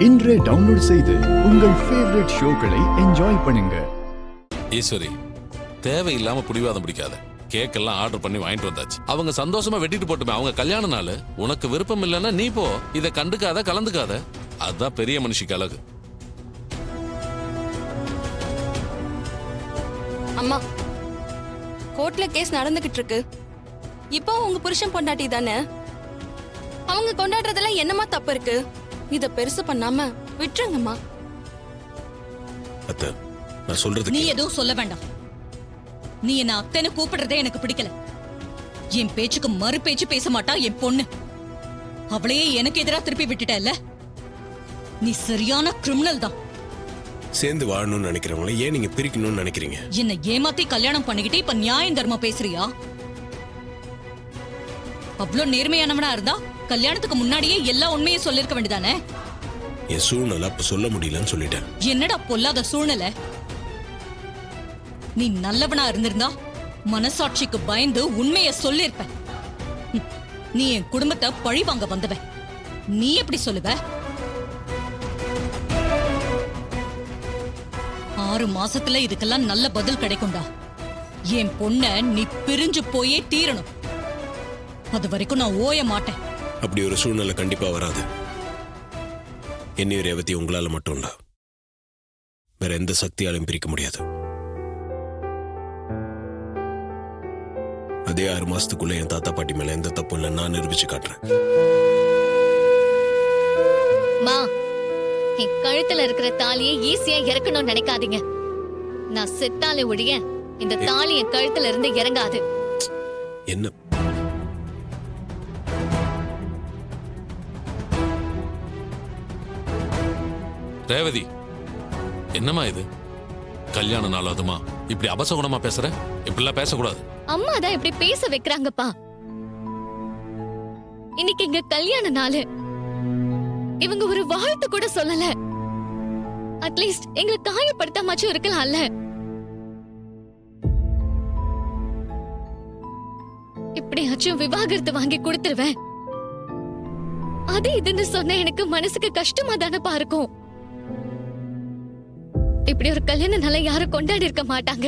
இன்றே டவுன்லோட் செய்து உங்கள் ஃபேவரட் ஷோக்களை என்ஜாய் பண்ணுங்க. ஈஸ்வரி, தேவையில்லாம பிடிவாதம் பிடிக்காத. கேக்கெல்லாம் ஆர்டர் பண்ணி வாங்கிட்டு வந்தாச்சு. அவங்க சந்தோஷமா வெட்டிட்டு போட்டுமே. அவங்க கல்யாண நாள். உனக்கு விருப்பம் இல்லைன்னா நீ போ. இதை கண்டுக்காத, கலந்துக்காத. அதுதான் பெரிய மனுஷிக்கு அழகு. அம்மா, கோர்ட்ல கேஸ் நடந்துகிட்டு இருக்கு. இப்போ உங்க புருஷன் பொண்டாட்டி தானே. அவங்க கொண்டாடுறதுல என்னமா தப்பு இருக்கு? இத பெருசு பண்ணாம விட்டுருங்கம்மா. அத்தை, நான் சொல்றது நீ எதுவும் சொல்ல வேண்டாம். நீ என்ன அத்தைன்னு கூப்பிடுறதே எனக்கு பிடிக்கல. என் பேச்சுக்கு மறு பேச்சு பேச மாட்டா என் பொண்ணு. அவளையே எனக்கு எதிராக திருப்பி விட்டுட்டல. நீ சரியான கிரிமினல் தான். சேர்ந்து வாழணும்னு நினைக்கிறவங்கள ஏன் நீங்க பிரிக்கணும்னு நினைக்கிறீங்க? என்ன ஏமாத்தி கல்யாணம் பண்ணிக்கிட்டு இப்ப நியாயம் தர்மம் பேசுறியா? அவ்வளோ நேர்மையானவனா இருந்தா கல்யாணத்துக்கு முன்னாடியே எல்லா உண்மையும் சொல்லிருக்க வேண்டியதானே? என் சூழ்நிலை அப்ப சொல்ல முடியலன்னு சொல்லிட்டேன். என்னடா பொல்லாத சூழ்நிலை? நீ நல்லவனா இருந்திருந்தா மனசாட்சிக்கு பயந்து உண்மைய சொல்லிருப்ப. நீ என் குடும்பத்தை பழி வாங்க வந்தவ. நீ எப்படி சொல்லுவ? 6 மாசத்துல இதுக்கெல்லாம் நல்ல பதில் கிடைக்கும்டா. என் பொண்ண நீ பிரிஞ்சு போயே தீரணும். அது வரைக்கும் நான் ஓய மாட்டேன். அப்படி ஒரு சூழ்நிலை கண்டிப்பா வராது. என்னையும் ரேவதி உங்களால மட்டும்டா. வேற எந்த சக்தியாலும் பிரிக்க முடியாது. அதே 6 மாசத்துக்குள்ள என் தாத்தா பாட்டி மேல எந்த தப்பு இல்லை நான் நிரூபிச்சு காட்டுறேன். மா, என் கழுத்துல இருக்கிற தாலியை ஈஸியா இறக்கணும்னு நினைக்காதீங்க. நான் செத்தாலே ஒழிய இந்த தாலி என் கழுத்துல இருந்து இறங்காது. என்ன ரேவதி, என்னம்மா இது? கல்யாண நாள் அதுமா இப்படி அபசகுணமா பேசுற? இப்படிலாம் பேசக்கூடாது. அம்மா தான் இப்படி பேச வைக்கிறாங்கப்பா. இன்னைக்கு எங்க கல்யாண நாள். இவங்க ஒரு வாழ்த்து கூட சொல்லல. அட்லீஸ்ட் எங்களை காயப்படுத்தாமச்சும் இருக்கலாம்ல. இப்படியாச்சும் விவாகரத்து வாங்கி கொடுத்துருவேன். அது இதுன்னு சொன்ன எனக்கு மனசுக்கு கஷ்டமா தானப்பா இருக்கும். இப்படி ஒரு கல்யாண நாளை யாரும் கொண்டாடி இருக்க மாட்டாங்க.